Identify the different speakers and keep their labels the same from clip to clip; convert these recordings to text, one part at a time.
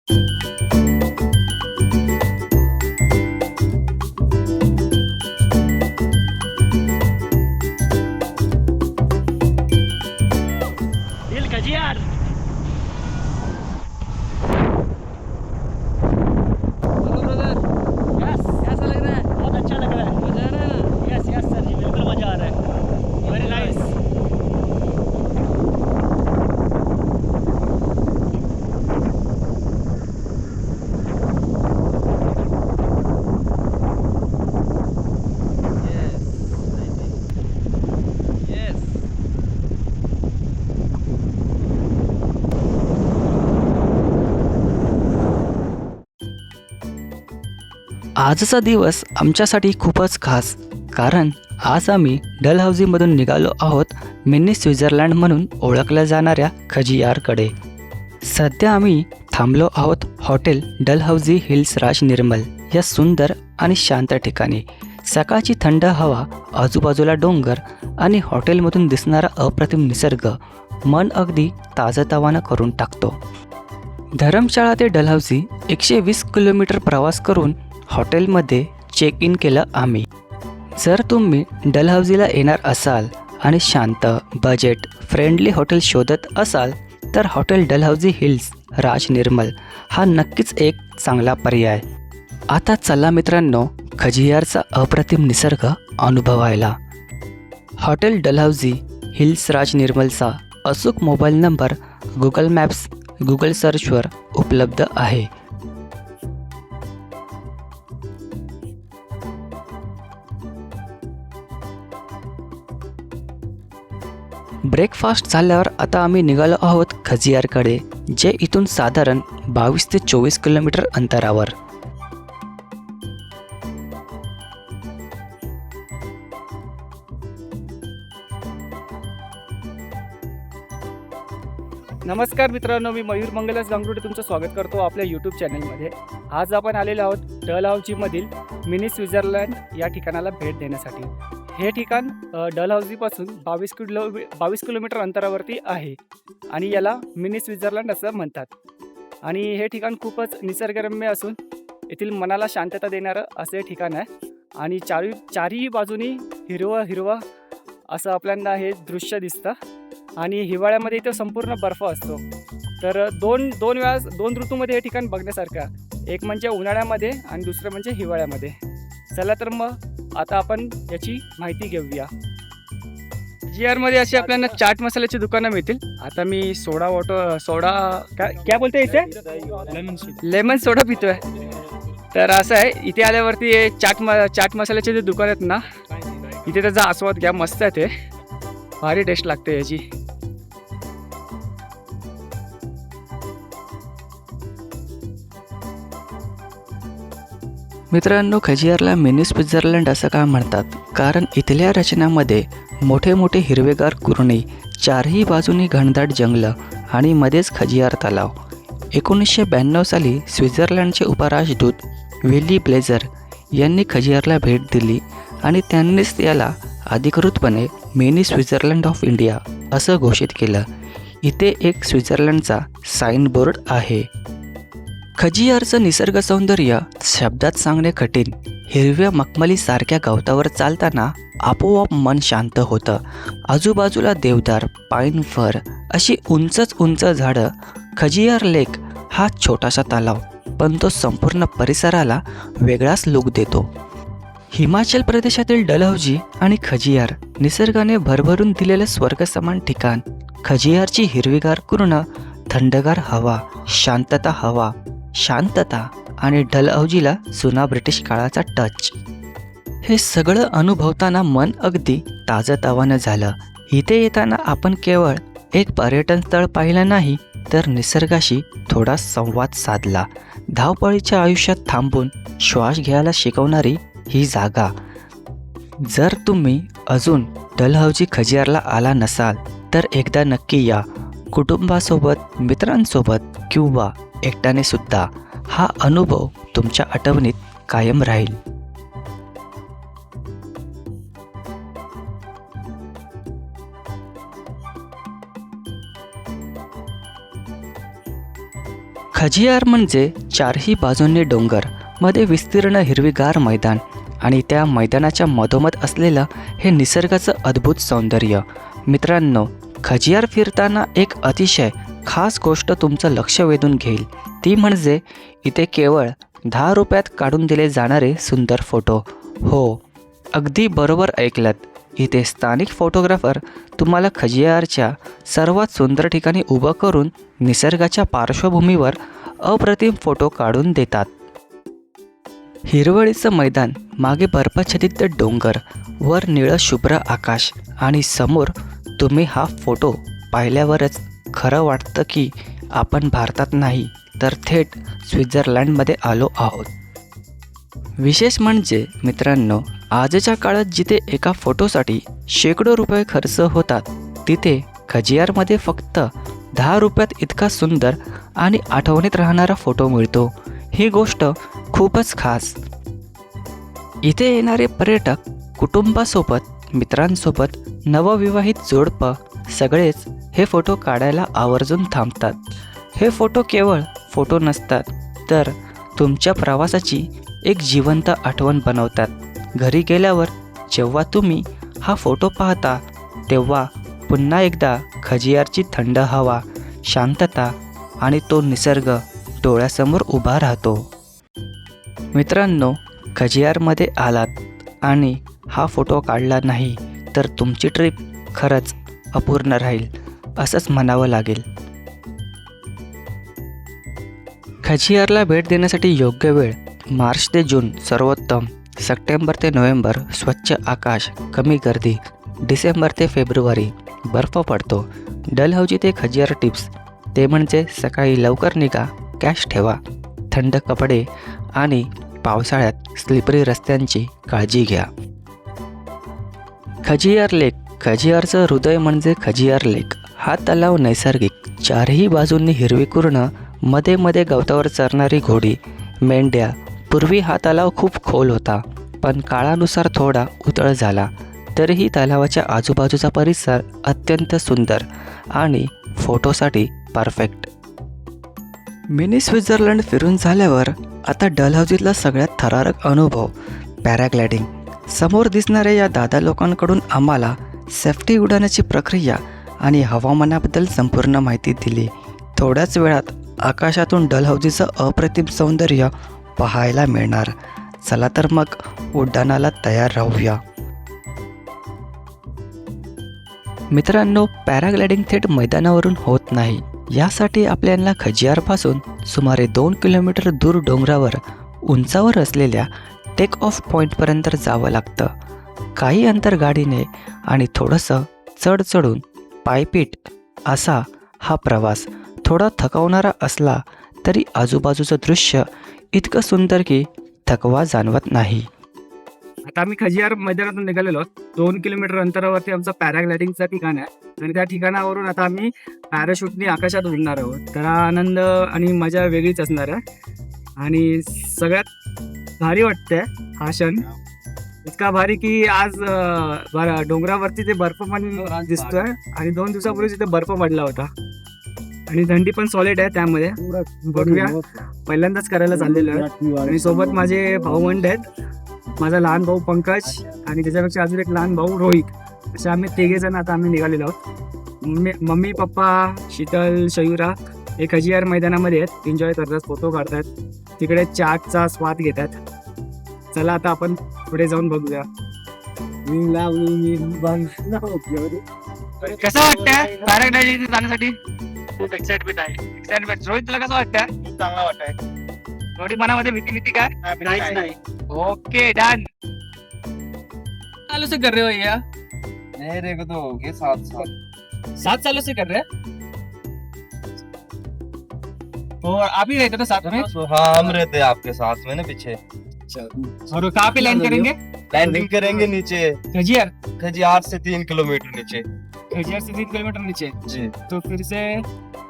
Speaker 1: दिल Khajjiar.
Speaker 2: Hello brother,
Speaker 1: yes,
Speaker 2: कैसा लग रहा है?
Speaker 1: बहुत अच्छा लग रहा है।
Speaker 2: मजा आ रहा है ना?
Speaker 1: यस यस सर जी, बिल्कुल मजा आ रहा है। Very nice.
Speaker 2: Yes, I think yes.
Speaker 3: आजचा दिवस आमच्यासाठी खूपच खास, कारण आज आम्ही डलहौसीमधून निघालो आहोत मिनी स्वित्झर्लंड म्हणून ओळखल्या जाणाऱ्या खजियारकडे. सध्या आम्ही थांबलो आहोत हॉटेल डलहौसी हिल्स राज निर्मल या सुंदर आणि शांत ठिकाणी. सकाळची थंड हवा, आजूबाजूला डोंगर आणि हॉटेलमधून दिसणारा अप्रतिम निसर्ग मन अगदी ताजंतवानं करून टाकतो. धरमशाळा ते डलहौसी 120 किलोमीटर प्रवास करून हॉटेलमध्ये चेक इन केलं आम्ही. जर तुम्ही डलहौसीला येणार असाल आणि शांत बजेट फ्रेंडली हॉटेल शोधत असाल तर हॉटेल डलहौसी हिल्स राज निर्मल हा नक्कीच एक चांगला पर्याय. आता चला मित्रांनो, खजियारचा अप्रतिम निसर्ग अनुभवायला. हॉटेल डलहौसी हिल्स राज निर्मलचा अचूक mobile number Google maps Google सर्चवर उपलब्ध आहे. ब्रेकफास्ट झाल्यावर आता आम्ही निघालो आहोत खजियारकडे, जे इथून साधारण 22 ते 24 किलोमीटर अंतरावर.
Speaker 1: नमस्कार मित्रांनो, मी मयूर मंगलस गांगुर्डे तुमचं स्वागत करतो आपल्या यूट्यूब चॅनलमध्ये. आज आपण आलेलो आहोत डलहौसीमधील मिनी स्वित्झर्लंड या ठिकाणाला भेट देण्यासाठी. हे ठिकाण डलहौसीपासून 22 किलोमीटर अंतरावरती आहे आणि याला मिनी स्वित्झर्लंड असं म्हणतात. आणि हे ठिकाण खूपच निसर्गरम्य असून येथील मनाला शांतता देणारं असं हे ठिकाण आहे. आणि चारही बाजूनी हिरवं असं आपल्याला हे दृश्य दिसतं. आणि हिवाळ्यामध्ये इथं संपूर्ण बर्फ असतो. तर दोन ऋतूमध्ये हे ठिकाण बघण्यासारखं, एक म्हणजे उन्हाळ्यामध्ये आणि दुसरं म्हणजे हिवाळ्यामध्ये. चला तर मग आता आपण याची माहिती घेऊया. GRमध्ये अशी आपल्याला चाट मसाल्याची दुकानं मिळतील. आता मी सोडा काय बोलते इथे लेमन सोडा पितोय. तर असं आहे, इथे आल्यावरती चाट मसाल्याचे जे दुकान आहेत ना, इथे त्याचा आस्वाद घ्या. मस्त आहे, ते भारी टेस्ट लागते याची.
Speaker 3: मित्रांनो, खजियारला मिनी स्वित्झर्लंड असं का म्हणतात? कारण इथल्या रचनामध्ये मोठे मोठे हिरवेगार कुरणे, चारही बाजूनी घनदाट जंगलं आणि मध्येच खजियार तलाव. 1992 साली स्वित्झर्लंडचे उपराजदूत विली ब्लेझर यांनी खजियारला भेट दिली आणि त्यांनीच याला अधिकृतपणे मिनी स्वित्झर्लंड ऑफ इंडिया असं घोषित केलं. इथे एक स्वित्झर्लंडचा साईनबोर्ड आहे. खजियारचं निसर्ग सौंदर्य शब्दात सांगणे कठीण. हिरव्या मखमलीसारख्या गवतावर चालताना आपोआप मन शांत होतं. आजूबाजूला देवदार, पाईन फर अशी उंच झाडं. खजियार लेक हा छोटासा तलाव, पण तो संपूर्ण परिसराला वेगळाच लूक देतो. हिमाचल प्रदेशातील डलहौसी आणि खजियार निसर्गाने भरभरून दिलेलं स्वर्गसमान ठिकाण. खजियारची हिरवीगार कुरणं, थंडगार हवा, शांतता आणि डलहौसीला जुना ब्रिटिश काळाचा टच. हे सगळं अनुभवताना मन अगदी ताजंतवानं झालं. इथे येताना आपण केवळ एक पर्यटन स्थळ पाहिलं नाही, तर निसर्गाशी थोडा संवाद साधला. धावपळीच्या आयुष्यात थांबून श्वास घ्यायला शिकवणारी ही जागा. जर तुम्ही अजून डलहौसी खजियारला आला नसाल तर एकदा नक्की या. कुटुंबासोबत, मित्रांसोबत किंवा एकट्याने सुद्धा. हा अनुभव तुमच्या आठवणीत कायम राहील. खजियार म्हणजे चारही बाजूंनी डोंगर, मध्ये विस्तीर्ण हिरवीगार मैदान आणि त्या मैदानाच्या मधोमध असलेलं हे निसर्गाचं अद्भुत सौंदर्य. मित्रांनो, खजियार फिरताना एक अतिशय खास गोष्ट तुमचं लक्ष वेधून घेईल. ती म्हणजे इथे केवळ 10 रुपयात काढून दिले जाणारे सुंदर फोटो. हो, अगदी बरोबर ऐकलत. इथे स्थानिक फोटोग्राफर तुम्हाला खजियारच्या सर्वात सुंदर ठिकाणी उभं करून निसर्गाच्या पार्श्वभूमीवर अप्रतिम फोटो काढून देतात. हिरवळीचं मैदान, मागे बर्फाच्छादित डोंगर, वर निळं शुभ्र आकाश आणि समोर तुम्ही हा फोटो पाहिल्यावरच खरं वाटतं की आपण भारतात नाही तर थेट स्वित्झर्लंडमध्ये आलो आहोत. विशेष म्हणजे मित्रांनो, आजच्या काळात जिथे एका फोटोसाठी शेकडो रुपये खर्च होतात, तिथे खजियारमध्ये फक्त 10 रुपयात इतका सुंदर आणि आठवणीत राहणारा फोटो मिळतो. ही गोष्ट खूपच खास. इथे येणारे पर्यटक कुटुंबासोबत, मित्रांसोबत, नवविवाहित जोडपं सगळेच हे फोटो काढायला आवर्जून थांबतात. हे फोटो केवळ फोटो नसतात, तर तुमच्या प्रवासाची एक जिवंत आठवण बनवतात. घरी गेल्यावर जेव्हा तुम्ही हा फोटो पाहता, तेव्हा पुन्हा एकदा खजियारची थंड हवा, शांतता आणि तो निसर्ग डोळ्यासमोर उभा राहतो. मित्रांनो, खजियारमध्ये आलात आणि हा फोटो काढला नाही तर तुमची ट्रिप खरंच अपूर्ण राहील असंच म्हणावं लागेल. खजियारला भेट देण्यासाठी योग्य वेळ मार्च ते जून सर्वोत्तम, सप्टेंबर ते नोव्हेंबर स्वच्छ आकाश, कमी गर्दी, डिसेंबर ते फेब्रुवारी बर्फ पडतो. डलहौसी ते खजियार टिप्स, ते म्हणजे सकाळी लवकर निघा, कॅश ठेवा, थंड कपडे आणि पावसाळ्यात स्लिपरी रस्त्यांची काळजी घ्या. खजियार लेक, खजियारचं हृदय म्हणजे खजियार लेक. हा तलाव नैसर्गिक, चारही बाजूंनी हिरवी कुर्ण, मध्ये मध्ये गवतावर चरणारी घोडी, मेंढ्या. पूर्वी हा तलाव खूप खोल होता, पण काळानुसार थोडा उथळ झाला. तरीही तलावाच्या आजूबाजूचा परिसर अत्यंत सुंदर आणि फोटोसाठी परफेक्ट. मिनी स्वित्झर्लंड फिरून झाल्यावर आता डलहौसीतला सगळ्यात थरारक अनुभव पॅराग्लायडिंग. समोर दिसणाऱ्या या दादा लोकांकडून आम्हाला सेफ्टी उडाण्याची प्रक्रिया आणि हवामानाबद्दल संपूर्ण माहिती दिली. थोड्याच वेळात आकाशातून डलहौसीचं अप्रतिम सौंदर्य पाहायला मिळणार. चला तर मग उड्डाणाला तयार राहूया. मित्रांनो, पॅराग्लायडिंग थेट मैदानावरून होत नाही. यासाठी आपल्याला खजियारपासून सुमारे 2 किलोमीटर दूर डोंगरावर उंचावर असलेल्या टेक ऑफ पॉईंटपर्यंत जावं लागतं. काही अंतर गाडीने आणि थोडंसं चढ चढून पायपीट असा हा प्रवास. थोडा थकवणारा असला तरी आजूबाजूचं दृश्य इतकं सुंदर की थकवा जाणवत नाही.
Speaker 1: आता आम्ही खजियार मैदानातून निघालेलो आहोत. 2 किलोमीटर अंतरावरती आमचं पॅराग्लायडिंगचं ठिकाण आहे आणि त्या ठिकाणावरून आता आम्ही पॅराशूटनी आकाशात उडणार आहोत. तर हा आनंद आणि मजा वेगळीच असणार आहे आणि सगळ्यात भारी वाटतंय हा क्षण. इतका भारी की आज डोंगरावरती ते बर्फ पण दिसतोय आणि 2 दिवसापूर्वी तिथे बर्फ पडला होता आणि थंडी पण सॉलिड आहे. त्यामध्ये बघूया, पहिल्यांदाच करायला चाललेलो आहे आणि सोबत माझे भाऊबंद आहेत. माझा लहान भाऊ पंकज आणि त्याच्यापेक्षा अजून एक लहान भाऊ रोहित, असे आम्ही 3 जण आता आम्ही निघालेलो आहोत. मम्मी पप्पा शीतल शयूरा हे खजियार मैदानामध्ये आहेत, एन्जॉय करतात, फोटो काढतात, तिकडे चाटचा स्वाद घेतात. चला आता आपण पुढे जाऊन बघूया. कसं वाटतंय पॅराग्लायडिंग जाण्यासाठी? खूप एक्साइटमेंट आहे. रोहित, तुला कसं वाटतं? चांगला वाटतंय. थोडी मनामध्ये भीती काय? नाही. Okay, done. सालों से कर रहे हो भैया?
Speaker 2: नहीं रे, तो हो गए 7 साल.
Speaker 1: 7 सालों से कर रहे हैं? और आप ही रहते ना साथ में?
Speaker 2: हाँ, हम रहते हैं आपके साथ में ना पीछे.
Speaker 1: और कहाँ पे लैंड करेंगे?
Speaker 2: लैंडिंग करेंगे नीचे
Speaker 1: खजियार?
Speaker 2: खजियार से 3 किलोमीटर नीचे.
Speaker 1: खजियार से 3 किलोमीटर नीचे.
Speaker 2: जी.
Speaker 1: तो फिर से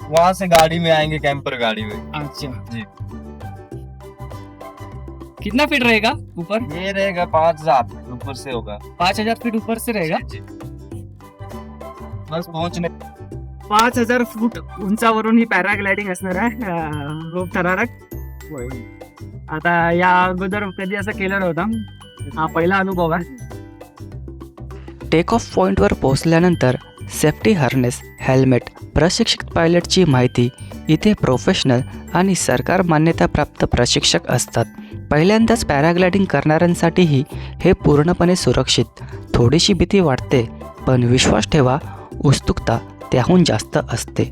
Speaker 2: वहाँ से गाड़ी में आएंगे, कैंपर गाड़ी में.
Speaker 1: अच्छा
Speaker 2: जी.
Speaker 1: कितना फीट रहेगा ऊपर?
Speaker 2: ये रहेगा 5000 ऊपर से होगा.
Speaker 1: 5000 फीट ऊपर से रहेगा.
Speaker 2: जी. बस पहुँचने
Speaker 1: 5,000 फूट उंचावरून ही पॅराग्लायडिंग असणार आहे. खूप थरारक. आता या अगोदर कधी असं केलं नव्हतं, हा पहिला अनुभव आहे.
Speaker 3: टेक ऑफ पॉईंटवर पोहोचल्यानंतर सेफ्टी हार्नेस, हेल्मेट, प्रशिक्षित पायलटची माहिती. इथे प्रोफेशनल आणि सरकार मान्यताप्राप्त प्रशिक्षक असतात. पहिल्यांदाच पॅराग्लायडिंग करणाऱ्यांसाठीही हे पूर्णपणे सुरक्षित. थोडीशी भीती वाटते, पण विश्वास ठेवा, उत्सुकता त्याहून जास्त असते.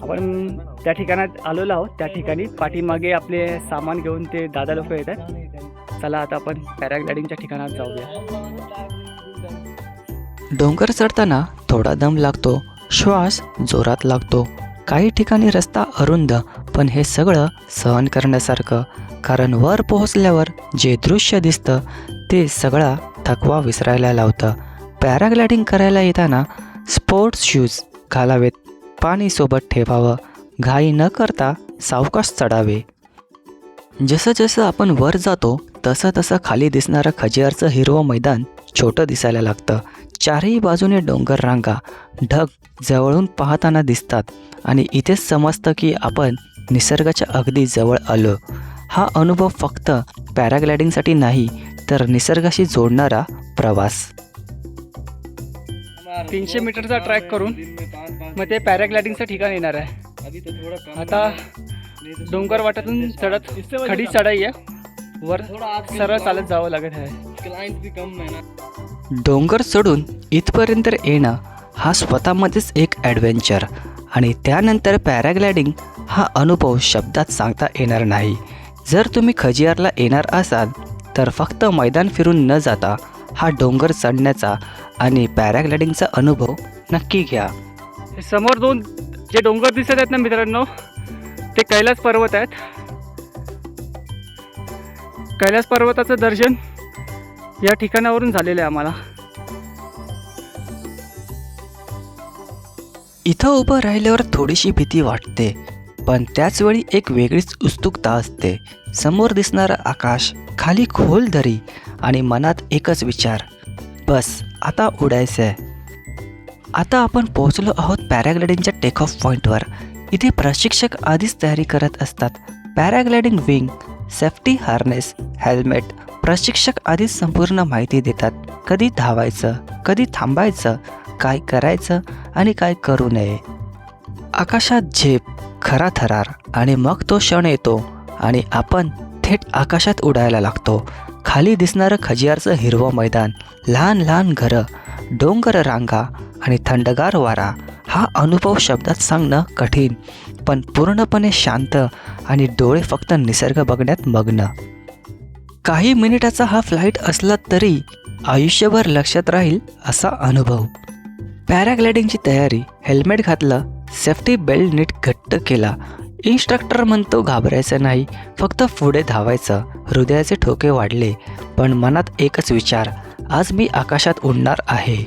Speaker 1: आपण त्या ठिकाणात आलेलो आहोत. त्या ठिकाणी पाठीमागे आपले सामान घेऊन ते दादा लोक येत आहेत. चला आता आपण पॅराग्लायडिंगच्या ठिकाणात जाऊया.
Speaker 3: डोंगर चढताना थोडा दम लागतो, श्वास जोरात लागतो. काही ठिकाणी रस्ता अरुंद, पण हे सगळं सहन करण्यासारखं. कारण वर पोहोचल्यावर जे दृश्य दिसतं ते सगळा थकवा विसरायला लावतं. पॅराग्लायडिंग करायला येताना स्पोर्ट्स शूज घालावेत, पाणी सोबत ठेवावं, घाई न करता सावकाश चढावे. जसं जसं आपण वर जातो तसं तसं खाली दिसणारं खजियारचं हिरवं मैदान छोटं दिसायला लागतं. चारही बाजूने डोंगर रांगा, ढग जवळून पाहताना दिसतात आणि इथेच समजतं की आपण निसर्गाच्या अगदी जवळ आलो. हा अनुभव फक्त पॅराग्लायडिंगसाठी नाही, तर निसर्गाशी जोडणारा प्रवास.
Speaker 1: 300 मीटरचा ट्रॅक करून मग ते पॅराग्लायडिंगचं ठिकाण येणार आहे. आता डोंगर वाटातून चढत खडी चढाई आहे, वर सरळ चालत जावं लागत आहे.
Speaker 3: डोंगर चढून इथपर्यंत येणं हा स्वतःमध्येच एक ॲडव्हेंचर. आणि त्यानंतर पॅराग्लायडिंग हा अनुभव शब्दात सांगता येणार नाही. जर तुम्ही खजियारला येणार असाल तर फक्त मैदान फिरून न जाता हा डोंगर चढण्याचा आणि पॅराग्लायडिंगचा अनुभव नक्की घ्या.
Speaker 1: समोर दोन जे डोंगर दिसत आहेत ना मित्रांनो, ते कैलास पर्वत आहेत. कैलास पर्वताचं दर्शन या ठिकाणावरून झालेलं आहे आम्हाला.
Speaker 3: इथं उभं राहिल्यावर थोडीशी भीती वाटते, पण त्याचवेळी एक वेगळीच उत्सुकता असते. समोर दिसणारं आकाश, खाली खोल दरी आणि मनात एकच विचार, बस आता उडायचं आहे. आता आपण पोहोचलो आहोत पॅराग्लायडिंगच्या टेक ऑफ पॉईंटवर. इथे प्रशिक्षक आधीच तयारी करत असतात. Paragliding wing, safety harness, helmet. प्रशिक्षक आधीच संपूर्ण माहिती देतात. कधी धावायचं, कधी थांबायचं, काय करायचं आणि काय करू नये. आकाशात झेप, खरा थरार आणि मग तो क्षण येतो आणि आपण थेट आकाशात उडायला लागतो. खाली दिसणारं खजियारचं हिरवं मैदान, लहान लहान घरं, डोंगर रांगा आणि थंडगार वारा. हा अनुभव शब्दात सांगणं कठीण, पण पूर्णपणे शांत आणि डोळे फक्त निसर्ग बघण्यात मग्न. काही मिनिटाचा हा फ्लाईट असला तरी आयुष्यभर लक्षात राहील असा अनुभव. पॅराग्लायडिंगची तयारी, हेल्मेट घातलं, सेफ्टी बेल्ट नीट घट्ट केला. इन्स्ट्रक्टर म्हणतो घाबरायचं नाही, फक्त पुढे धावायचं. हृदयाचे ठोके वाढले, पण मनात एकच विचार, आज मी आकाशात उडणार आहे.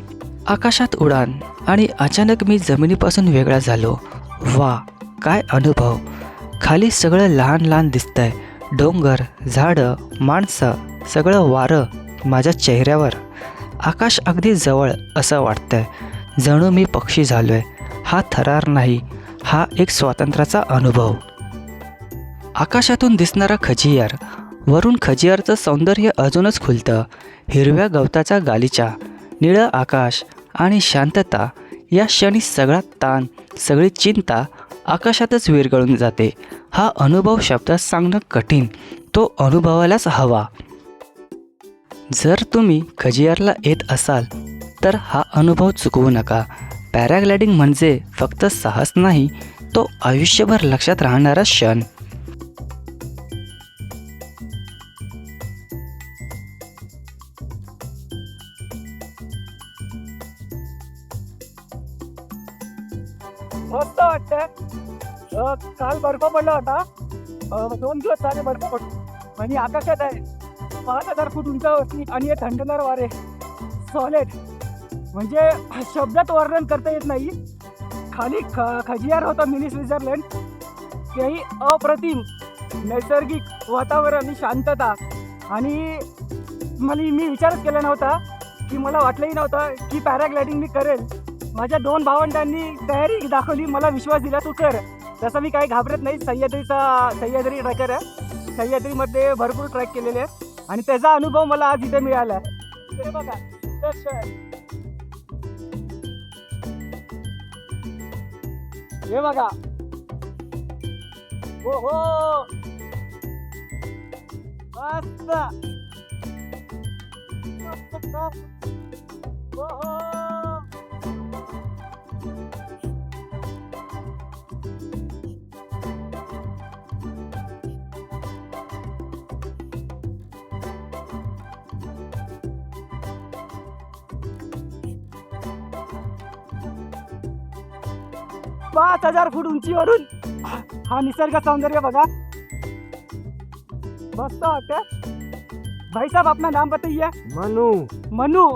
Speaker 3: आकाशात उडान आणि अचानक मी जमिनीपासून वेगळा झालो. वा, काय अनुभव! खाली सगळं लहान लहान दिसतंय, डोंगर, झाडं, माणसं, सगळं वारं माझ्या चेहऱ्यावर. आकाश अगदी जवळ असं वाटतंय, जणू मी पक्षी झालोय. हा थरार नाही, हा एक स्वातंत्र्याचा अनुभव. आकाशातून दिसणारा खजियार, वरून खजियारचं सौंदर्य अजूनच खुलतं. हिरव्या गवताच्या गालीचा, निळं आकाश आणि शांतता. या क्षणी सगळा ताण, सगळी चिंता आकाशातच विरघळून जाते. हा अनुभव शब्दात सांगणं कठीण, तो अनुभवायलाच हवा. जर तुम्ही खजियारला येत असाल तर हा अनुभव चुकवू नका. पॅराग्लायडिंग म्हणजे फक्त साहस नाही, तो आयुष्यभर लक्षात राहणारा क्षण.
Speaker 1: मस्त वाटतंय. काल बर्फ पडला होता, 2 दिवस झाले बर्फ पडतो आणि आकाशात आहे 5,000 फूट उंचावरती आणि हे थंडगार वारे, सॉलिड, म्हणजे शब्दात वर्णन करता येत नाही. खाली खजियार होता मिनी स्वित्झर्लंड, तेही अप्रतिम नैसर्गिक वातावरण आणि शांतता. आणि मी विचारच केला नव्हता, की मला वाटलंही नव्हतं की पॅराग्लायडिंग मी करेल. माझ्या 2 भावंडांनी तयारी दाखवली, मला विश्वास दिला तू कर. तसं मी काही घाबरत नाही. सह्याद्री ट्रॅकर आहे. सह्याद्रीमध्ये भरपूर ट्रॅक केलेले आहेत आणि त्याचा अनुभव मला आज इथे मिळाला आहे. हे बघा हे बघा. हो हो मस्त. हो हो 5000 फूट उंचीवरून हा निसर्ग सौंदर्य बघा. मस्त वाटत. भाई साहब अपना नाम बताइए. मनु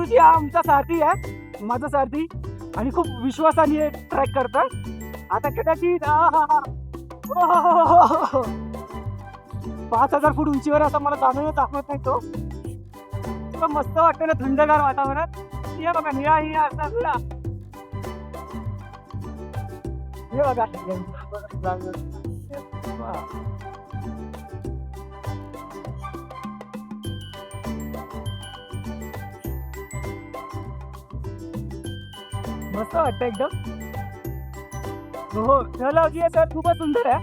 Speaker 1: जी हा आमचा सारथी आहे, माझा सारथी, आणि खूप विश्वासाने ट्रॅक करतात. आता कदाचित 5000 फूट उंचीवर आता मला जाणवत दाखवत नाही तो. इतकं मस्त वाटतं ना थंडगार वातावरणात. हे बघा निळा असा निळा. हे बघा मस्त वाटतं एकदम. हो डलहौजी आहे तर खूपच सुंदर आहे.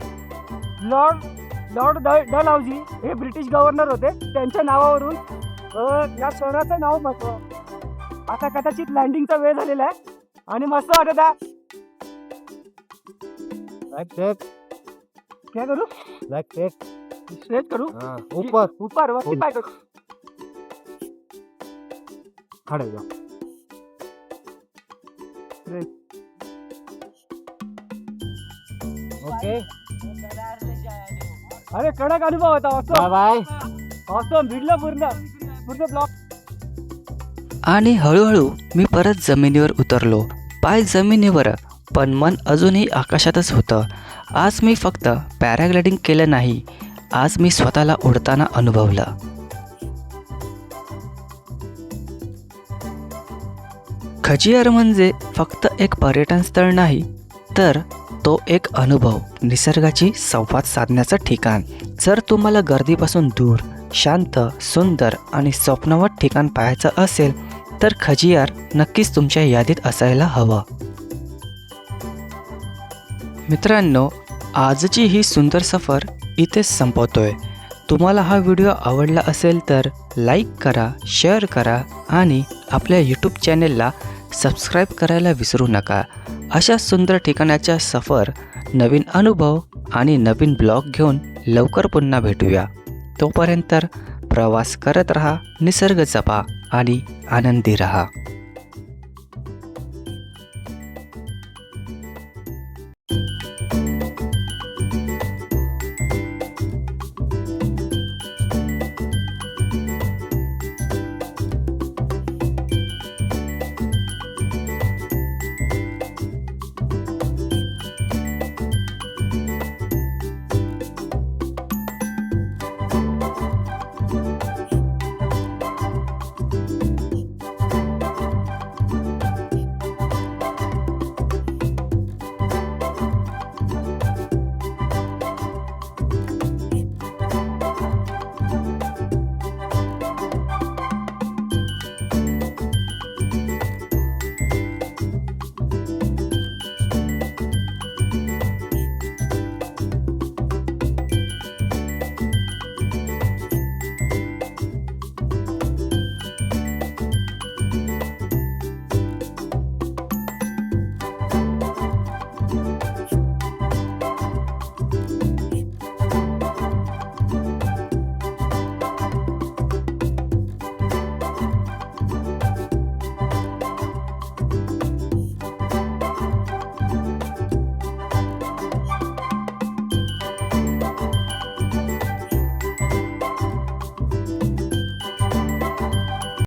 Speaker 1: लॉर्ड डलहौजी हे ब्रिटिश गव्हर्नर होते. त्यांच्या नावावरून या शहराचं नाव मस्त. आता कदाचित लँडिंगचा वेळ झालेला आहे आणि मस्त वाटत आहे. क्या करू? स्ट्रेच करू. ऊपर वरती पाय करू. खड़े जाओ. ओके. अरे कडक अनुभव होता. ऑसम भिडलं पूर्ण ब्लॉक.
Speaker 3: आणि हळूहळू मी परत जमिनीवर उतरलो. पाय जमिनीवर पण मन अजूनही आकाशातच होतं. आज मी फक्त पॅराग्लायडिंग केलं नाही, आज मी स्वतःला उडताना अनुभवलं. खजियार म्हणजे फक्त एक पर्यटन स्थळ नाही, तर तो एक अनुभव, निसर्गाची संवाद साधण्याचं ठिकाण. जर तुम्हाला गर्दीपासून दूर, शांत, सुंदर आणि स्वप्नवत ठिकाण पाहायचं असेल तर खजियार नक्कीच तुमच्या यादीत असायला हवं. मित्रांनो, आजची ही सुंदर सफर इथेच संपवतोय. तुम्हाला हा व्हिडिओ आवडला असेल तर लाईक करा, शेअर करा आणि आपल्या यूट्यूब चॅनेलला सबस्क्राईब करायला विसरू नका. अशा सुंदर ठिकाणाच्या सफर, नवीन अनुभव आणि नवीन ब्लॉग घेऊन लवकर पुन्हा भेटूया. तोपर्यंत प्रवास करत राहा, निसर्ग जपा आणि आनंदी राहा.